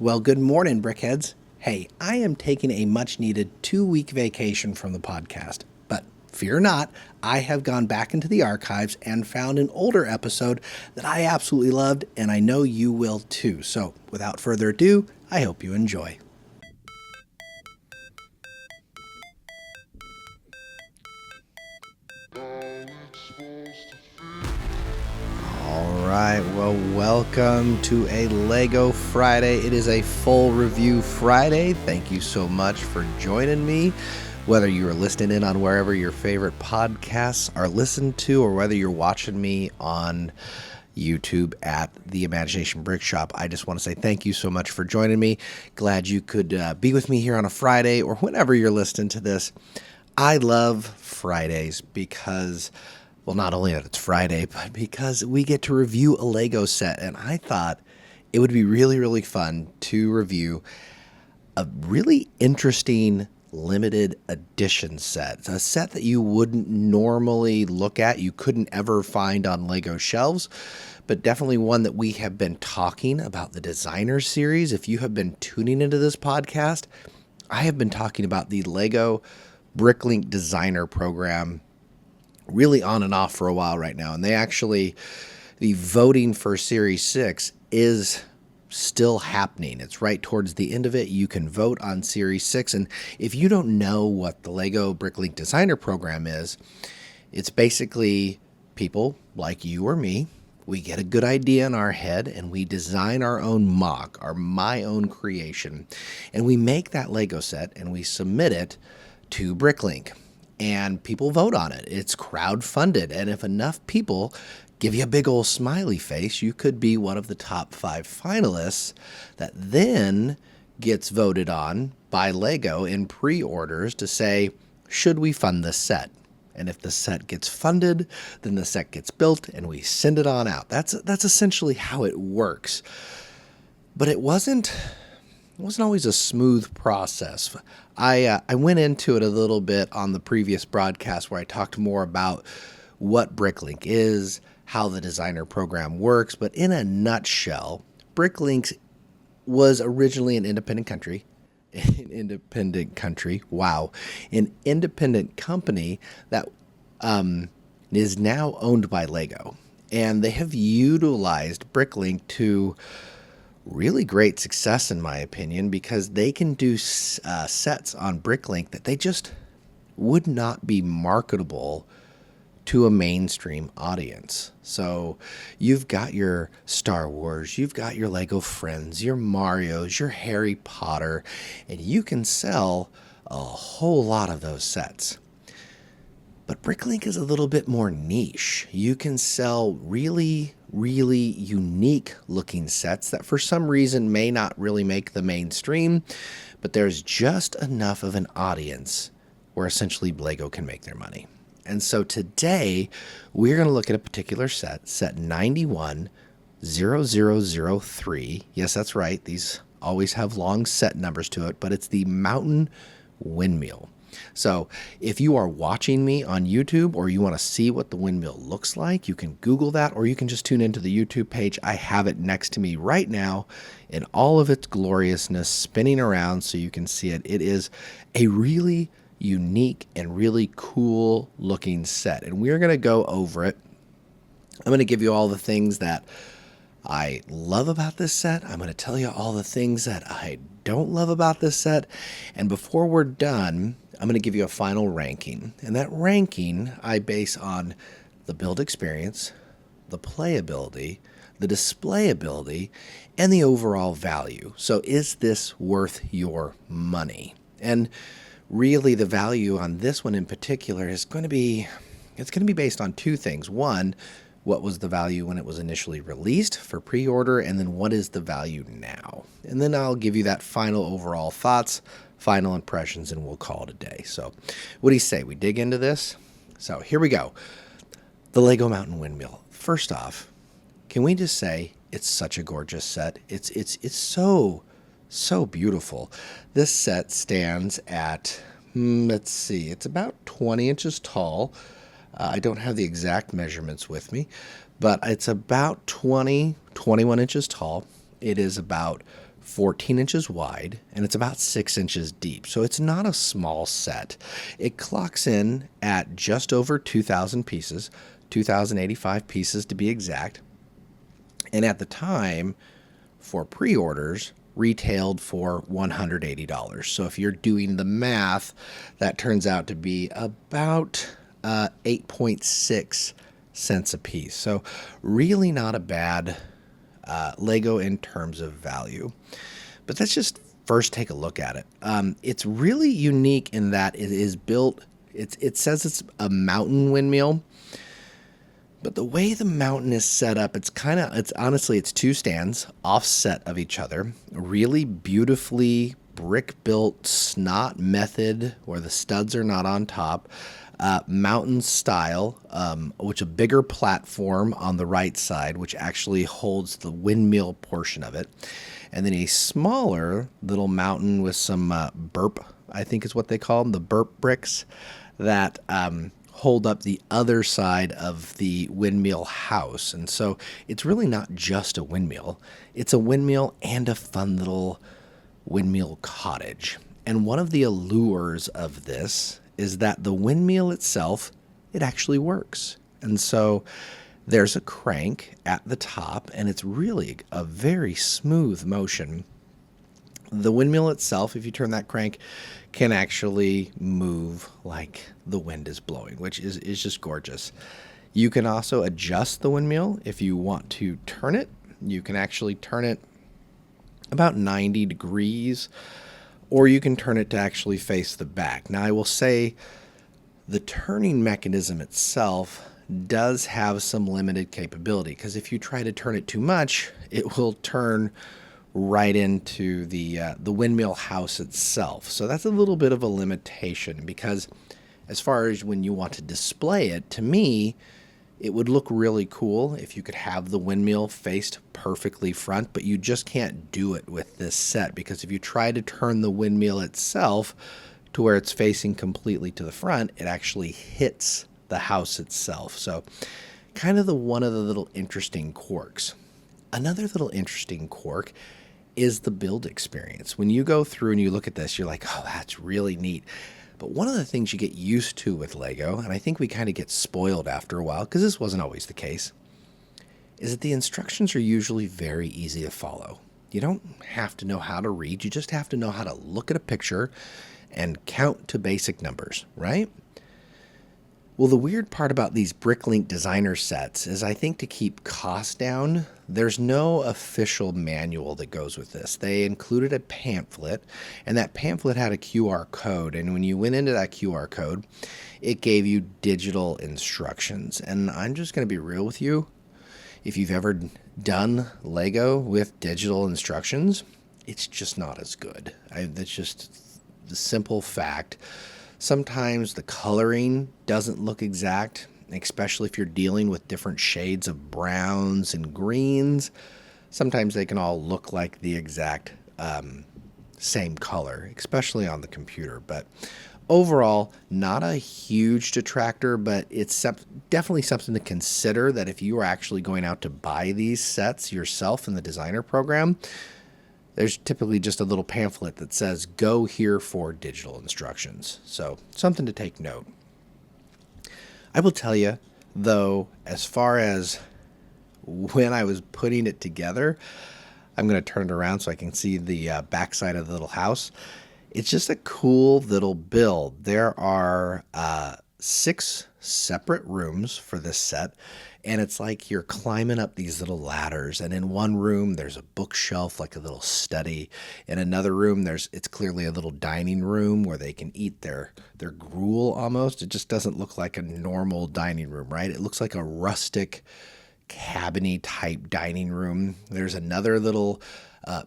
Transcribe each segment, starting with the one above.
Well, good morning, Brickheads. Hey, I am taking a much needed 2 week vacation from the podcast. But fear not, I have gone back into the archives and found an older episode that I absolutely loved, and I know you will too. So, without further ado, I hope you enjoy. Alright, well, welcome to a Lego Friday. It is a full review Friday. Thank you so much for joining me. Whether you're listening in on wherever your favorite podcasts are listened to, or whether you're watching me on YouTube at the Imagination Brick Shop, I just want to say thank you so much for joining me. Glad you could be with me here on a Friday or whenever you're listening to this. I love Fridays because, well, not only that it's Friday, but because we get to review a Lego set. And I thought it would be really, really fun to review a really interesting limited edition set. It's a set that you wouldn't normally look at, you couldn't ever find on Lego shelves, but definitely one that we have been talking about the designer series. If you have been tuning into this podcast, I have been talking about the Lego Bricklink Designer Program really on and off for a while right now. And the voting for Series 6 is still happening. It's right towards the end of it. You can vote on Series 6. And if you don't know what the Lego Bricklink Designer Program is, it's basically people like you or me. We get a good idea in our head and we design our own mock, my own creation. And we make that Lego set and we submit it to Bricklink. And people vote on it. It's crowdfunded. And if enough people give you a big old smiley face, you could be one of the top 5 finalists that then gets voted on by Lego in pre-orders to say, should we fund this set? And if the set gets funded, then the set gets built and we send it on out. That's essentially how it works. But it wasn't always a smooth process. I went into it a little bit on the previous broadcast where I talked more about what Bricklink is, how the designer program works, but in a nutshell, Bricklink was originally an independent company, that is now owned by Lego. And they have utilized Bricklink to really great success, in my opinion, because they can do sets on Bricklink that they just would not be marketable to a mainstream audience. So you've got your Star Wars, you've got your Lego Friends, your Marios, your Harry Potter, and you can sell a whole lot of those sets. But Bricklink is a little bit more niche. You can sell really, really unique looking sets that for some reason may not really make the mainstream, but there's just enough of an audience where essentially Lego can make their money. And so today we're going to look at a particular set 910003. Yes, that's right. These always have long set numbers to it, but it's the Mountain Windmill. So if you are watching me on YouTube or you want to see what the windmill looks like, you can Google that, or you can just tune into the YouTube page. I have it next to me right now in all of its gloriousness, spinning around so you can see it. It is a really unique and really cool looking set, and we're going to go over it. I'm going to give you all the things that I love about this set. I'm going to tell you all the things that I don't love about this set. And before we're done, I'm going to give you a final ranking. And that ranking I base on the build experience, the playability, the displayability, and the overall value. So is this worth your money? And really the value on this one in particular is going to be based on 2 things. One, what was the value when it was initially released for pre-order, and then what is the value now? And then I'll give you that final overall thoughts, final impressions, and we'll call it a day. So what do you say? We dig into this? So here we go. The Lego Mountain Windmill. First off, can we just say it's such a gorgeous set? It's so beautiful. This set stands at, let's see, it's about 20 inches tall. I don't have the exact measurements with me, but it's about 21 inches tall. It is about 14 inches wide, and it's about 6 inches deep. So it's not a small set. It clocks in at just over 2,000 pieces, 2,085 pieces to be exact. And at the time, for pre-orders, retailed for $180. So if you're doing the math, that turns out to be about 8.6 cents a piece. So really not a bad Lego in terms of value. But let's just first take a look at it. It's really unique in that it is built, it says it's a mountain windmill, but the way the mountain is set up, it's honestly, it's two stands offset of each other, really beautifully brick-built snot method where the studs are not on top, mountain style, which a bigger platform on the right side, which actually holds the windmill portion of it, and then a smaller little mountain with some burp, I think is what they call them, the burp bricks that hold up the other side of the windmill house. And so it's really not just a windmill. It's a windmill and a fun little windmill cottage. And one of the allures of this is that the windmill itself, it actually works. And so there's a crank at the top, and it's really a very smooth motion. The windmill itself, if you turn that crank, can actually move like the wind is blowing, which is just gorgeous. You can also adjust the windmill if you want to turn it. You can actually turn it about 90 degrees, or you can turn it to actually face the back. Now, I will say the turning mechanism itself does have some limited capability, because if you try to turn it too much, it will turn right into the windmill house itself. So that's a little bit of a limitation, because as far as when you want to display it, to me, it would look really cool if you could have the windmill faced perfectly front, but you just can't do it with this set, because if you try to turn the windmill itself to where it's facing completely to the front, it actually hits the house itself. So kind of one of the little interesting quirks. Another little interesting quirk is the build experience. When you go through and you look at this, you're like, oh, that's really neat. But one of the things you get used to with Lego, and I think we kind of get spoiled after a while, because this wasn't always the case, is that the instructions are usually very easy to follow. You don't have to know how to read. You just have to know how to look at a picture and count to basic numbers, right? Well, the weird part about these Bricklink designer sets is, I think, to keep costs down, there's no official manual that goes with this. They included a pamphlet, and that pamphlet had a QR code. And when you went into that QR code, it gave you digital instructions. And I'm just going to be real with you. If you've ever done Lego with digital instructions, it's just not as good. That's just the simple fact. Sometimes the coloring doesn't look exact, especially if you're dealing with different shades of browns and greens. Sometimes they can all look like the exact same color, especially on the computer. But overall, not a huge detractor, but it's definitely something to consider, that if you are actually going out to buy these sets yourself in the designer program, there's typically just a little pamphlet that says, go here for digital instructions. So something to take note. I will tell you, though, as far as when I was putting it together, I'm going to turn it around so I can see the backside of the little house. It's just a cool little build. There are 6 separate rooms for this set, and it's like you're climbing up these little ladders. And in one room, there's a bookshelf, like a little study. In another room, it's clearly a little dining room where they can eat their gruel almost. It just doesn't look like a normal dining room, right? It looks like a rustic cabiny type dining room. There's another little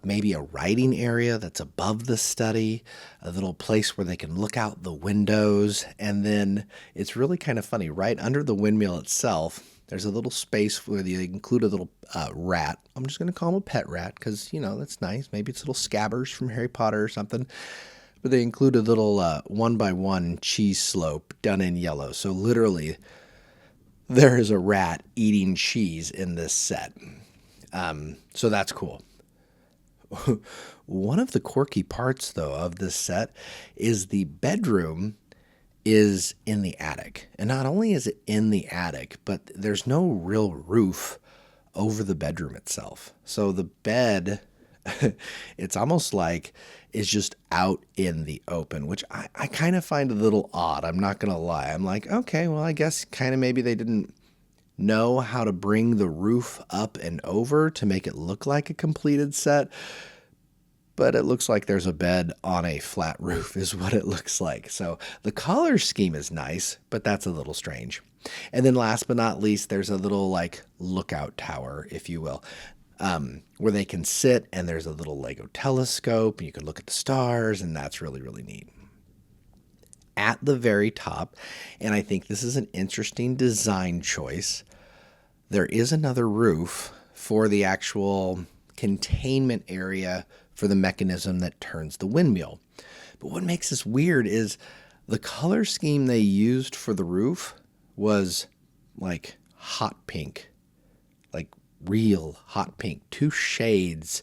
maybe a writing area that's above the study, a little place where they can look out the windows. And then it's really kind of funny, right under the windmill itself, there's a little space where they include a little rat. I'm just going to call him a pet rat because, that's nice. Maybe it's little Scabbers from Harry Potter or something. But they include a little 1x1 cheese slope done in yellow. So literally, there is a rat eating cheese in this set. So that's cool. One of the quirky parts, though, of this set is the bedroom is in the attic. And not only is it in the attic, but there's no real roof over the bedroom itself. So the bed, it's almost like it's just out in the open, which I kind of find a little odd. I'm not going to lie. I'm like, okay, well, I guess kind of maybe they didn't know how to bring the roof up and over to make it look like a completed set. But it looks like there's a bed on a flat roof is what it looks like. So the color scheme is nice, but that's a little strange. And then last but not least, there's a little like lookout tower, if you will, where they can sit, and there's a little Lego telescope and you can look at the stars, and that's really, really neat. At the very top, and I think this is an interesting design choice, there is another roof for the actual containment area for the mechanism that turns the windmill. But what makes this weird is the color scheme they used for the roof was like hot pink, like real hot pink, 2 shades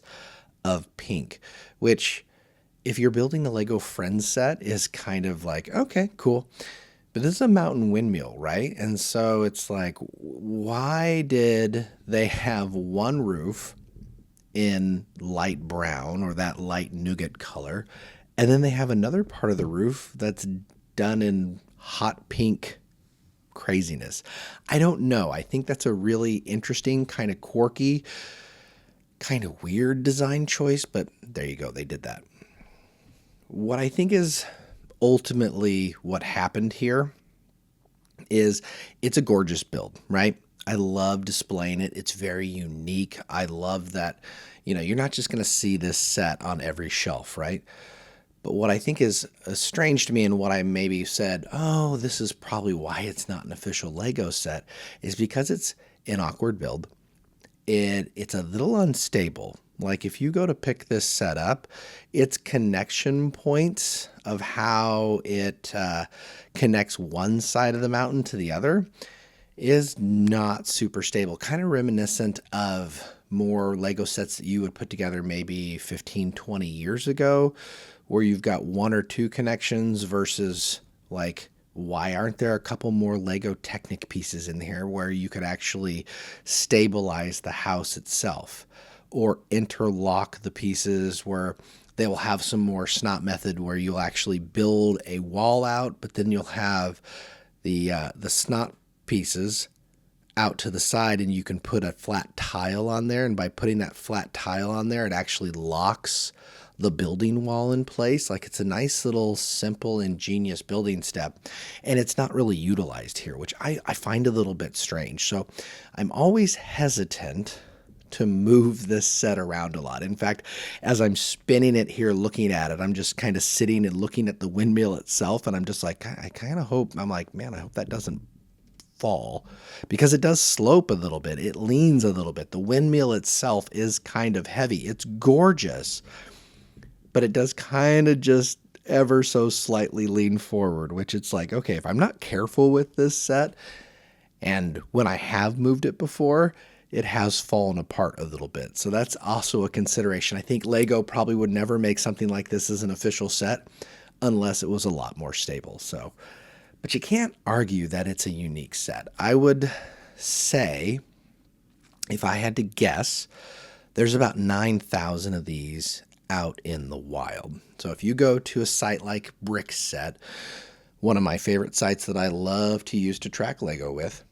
of pink, which if you're building the Lego Friends set is kind of like, okay, cool. But this is a Mountain Windmill, right? And so it's like, why did they have one roof in light brown or that light nougat color, and then they have another part of the roof that's done in hot pink craziness? I don't know. I think that's a really interesting, kind of quirky, kind of weird design choice, but there you go. They did that. What I think is ultimately what happened here is it's a gorgeous build, right? I love displaying it. It's very unique. I love that, you're not just going to see this set on every shelf, right? But what I think is strange to me, and what I maybe said, oh, this is probably why it's not an official Lego set, is because it's an awkward build. It's a little unstable. Like if you go to pick this set up, its connection points of how it connects one side of the mountain to the other is not super stable, kind of reminiscent of more Lego sets that you would put together maybe 15, 20 years ago, where you've got 1 or 2 connections versus like, why aren't there a couple more Lego Technic pieces in here where you could actually stabilize the house itself or interlock the pieces where they will have some more snot method where you'll actually build a wall out, but then you'll have the snot pieces out to the side and you can put a flat tile on there. And by putting that flat tile on there, it actually locks the building wall in place. Like it's a nice little simple, ingenious building step. And it's not really utilized here, which I find a little bit strange. So I'm always hesitant to move this set around a lot. In fact, as I'm spinning it here, looking at it, I'm just kind of sitting and looking at the windmill itself. And I'm just like, I kind of hope, I'm like, man, I hope that doesn't fall, because it does slope a little bit. It leans a little bit. The windmill itself is kind of heavy. It's gorgeous, but it does kind of just ever so slightly lean forward, which it's like, okay, if I'm not careful with this set, and when I have moved it before, it has fallen apart a little bit. So that's also a consideration. I think Lego probably would never make something like this as an official set unless it was a lot more stable. So, but you can't argue that it's a unique set. I would say, if I had to guess, there's about 9,000 of these out in the wild. So if you go to a site like BrickSet, one of my favorite sites that I love to use to track Lego with,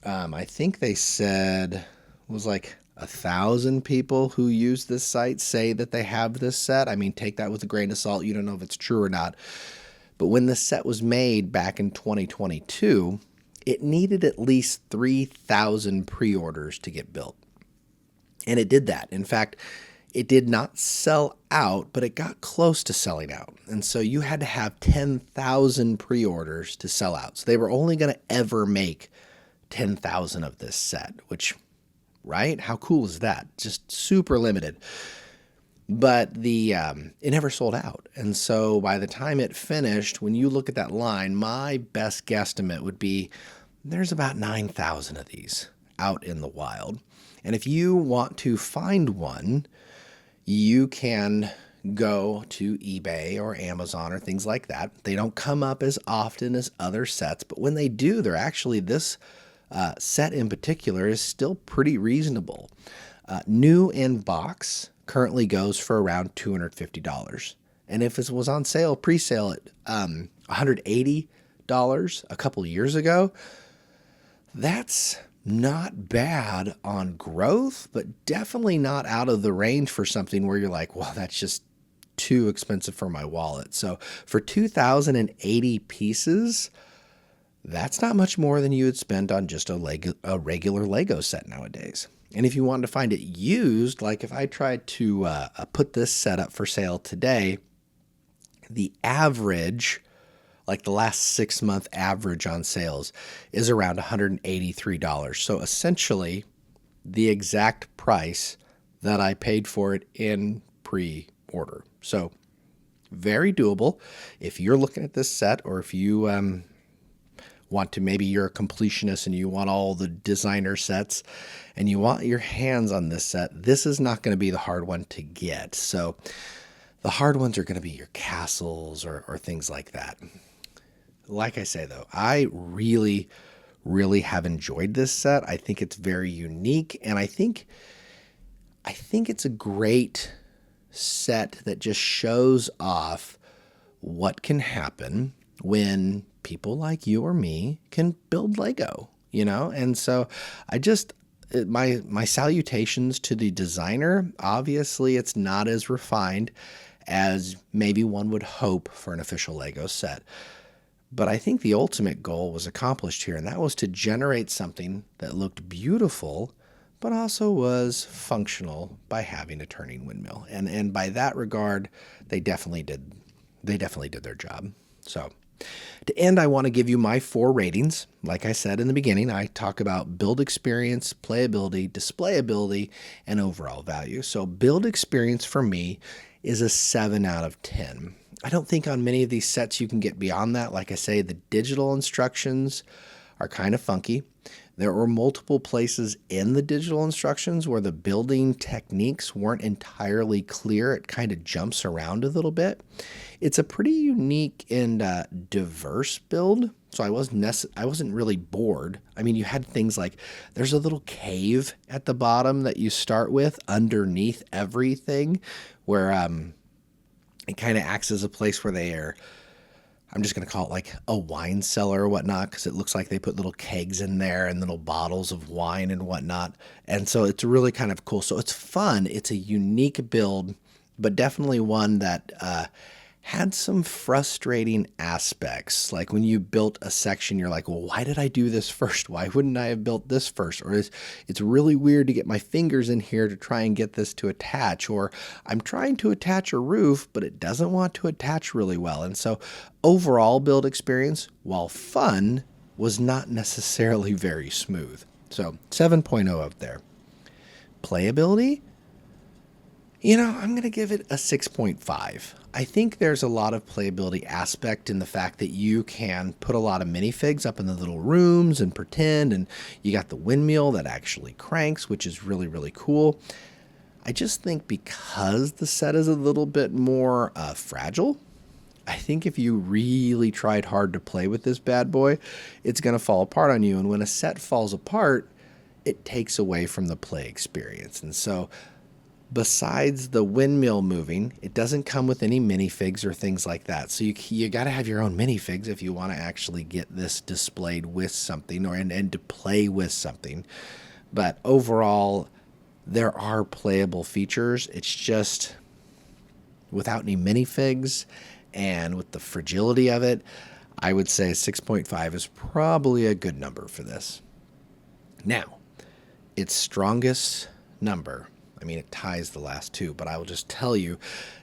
I think they said it was like 1,000 people who use this site say that they have this set. I mean, take that with a grain of salt. You don't know if it's true or not. But when this set was made back in 2022, it needed at least 3,000 pre-orders to get built. And it did that. In fact, it did not sell out, but it got close to selling out. And so you had to have 10,000 pre-orders to sell out. So they were only going to ever make 10,000 of this set, which, right? How cool is that? Just super limited. But it never sold out. And so by the time it finished, when you look at that line, my best guesstimate would be there's about 9,000 of these out in the wild. And if you want to find one, you can go to eBay or Amazon or things like that. They don't come up as often as other sets, but when they do, they're actually, this set in particular is still pretty reasonable. New in box currently goes for around $250. And if it was on sale, pre-sale at $180 a couple years ago, that's not bad on growth, but definitely not out of the range for something where you're like, well, that's just too expensive for my wallet. So for 2,080 pieces, that's not much more than you would spend on just a regular Lego set nowadays. And if you wanted to find it used, like if I tried to put this set up for sale today, the average, like the last 6-month average on sales, is around $183. So essentially the exact price that I paid for it in pre-order. So very doable. If you're looking at this set, or if you want to, maybe you're a completionist and you want all the designer sets and you want your hands on this set, this is not going to be the hard one to get. So the hard ones are going to be your castles or things like that. Like I say, though, I really, really have enjoyed this set. I think it's very unique, and I think it's a great set that just shows off what can happen when people like you or me can build Lego, And so my salutations to the designer. Obviously, it's not as refined as maybe one would hope for an official Lego set. But I think the ultimate goal was accomplished here, and that was to generate something that looked beautiful, but also was functional by having a turning windmill. And by that regard, they definitely did their job. So to end, I want to give you my 4 ratings. Like I said in the beginning, I talk about build experience, playability, displayability, and overall value. So build experience for me is a 7 out of 10. I don't think on many of these sets you can get beyond that. Like I say, the digital instructions are kind of funky. There were multiple places in the digital instructions where the building techniques weren't entirely clear. It kind of jumps around a little bit. It's a pretty unique and diverse build, so I wasn't really bored. I mean, you had things like there's a little cave at the bottom that you start with underneath everything, where it kind of acts as a place where they are, I'm just going to call it like a wine cellar or whatnot, because it looks like they put little kegs in there and little bottles of wine and whatnot. And so it's really kind of cool. So it's fun. It's a unique build, but definitely one that had some frustrating aspects. Like when you built a section, you're like, well, why did I do this first? Why wouldn't I have built this first? Or it's really weird to get my fingers in here to try and get this to attach. Or I'm trying to attach a roof, but it doesn't want to attach really well. And so overall build experience, while fun, was not necessarily very smooth. So 7.0 up there. Playability? I'm going to give it a 6.5. I think there's a lot of playability aspect in the fact that you can put a lot of minifigs up in the little rooms and pretend, and you got the windmill that actually cranks, which is really, really cool. I just think because the set is a little bit more fragile, I think if you really tried hard to play with this bad boy, it's going to fall apart on you. And when a set falls apart, it takes away from the play experience. And so besides the windmill moving, it doesn't come with any minifigs or things like that. So you got to have your own minifigs if you want to actually get this displayed with something and to play with something. But overall, there are playable features. It's just without any minifigs and with the fragility of it, I would say 6.5 is probably a good number for this. Now, its strongest number, I mean, it ties the last two, but I will just tell you,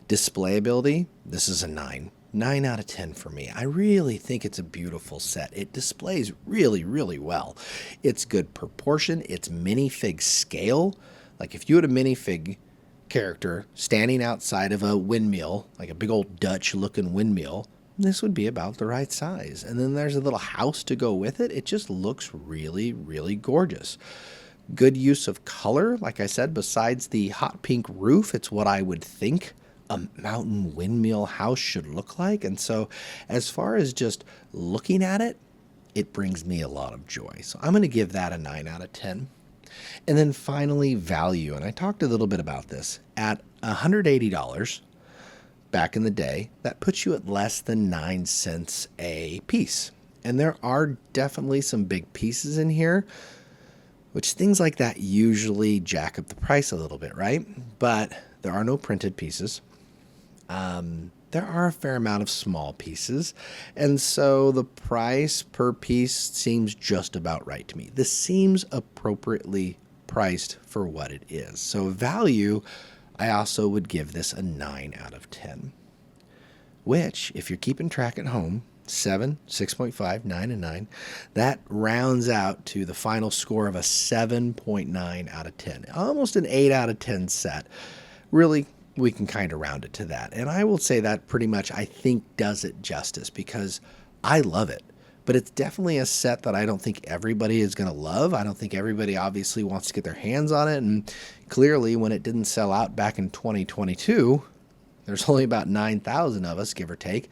displayability, this is a 9. 9 out of 10 for me. I really think it's a beautiful set. It displays really, really well. It's good proportion. It's minifig scale. Like if you had a minifig character standing outside of a windmill, like a big old Dutch-looking windmill, this would be about the right size. And then there's a little house to go with it. It just looks really, really gorgeous. Good use of color. Like I said, besides the hot pink roof, it's what I would think a mountain windmill house should look like. And so as far as just looking at it, it brings me a lot of joy. So I'm going to give that a 9 out of 10. And then finally, value. And I talked a little bit about this. At $180 back in the day, that puts you at less than 9 cents a piece. And there are definitely some big pieces in here, which things like that usually jack up the price a little bit, right? But there are no printed pieces. There are a fair amount of small pieces, and so the price per piece seems just about right to me. This seems appropriately priced for what it is. So value, I also would give this a 9 out of 10, which, if you're keeping track at home, 7, 6.5, 9, and 9, that rounds out to the final score of a 7.9 out of 10. Almost an 8 out of 10 set. Really, we can kind of round it to that. And I will say that pretty much, I think, does it justice because I love it. But it's definitely a set that I don't think everybody is going to love. I don't think everybody obviously wants to get their hands on it. And clearly, when it didn't sell out back in 2022, there's only about 9,000 of us, give or take,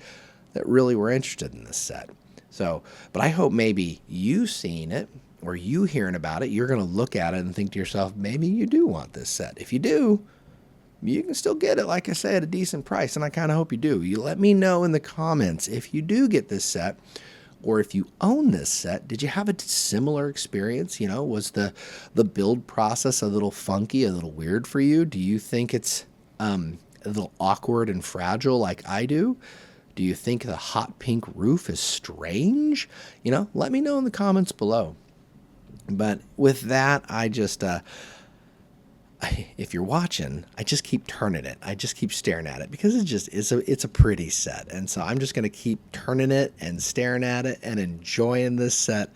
that really were interested in this set. So, but I hope maybe you seeing it or you hearing about it, you're going to look at it and think to yourself, maybe you do want this set. If you do, you can still get it, like I said, at a decent price, and I kind of hope you do. You let me know in the comments if you do get this set, or if you own this set. Did you have a similar experience? You know, was the build process a little funky, a little weird for you? Do you think it's a little awkward and fragile like I do? Do you think the hot pink roof is strange? You know, let me know in the comments below. But with that, I just... if you're watching, I just keep turning it. I just keep staring at it because it's a pretty set. And so I'm just going to keep turning it and staring at it and enjoying this set.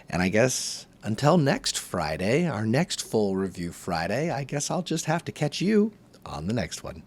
And I guess until next Friday, our next full review Friday, I guess I'll just have to catch you on the next one.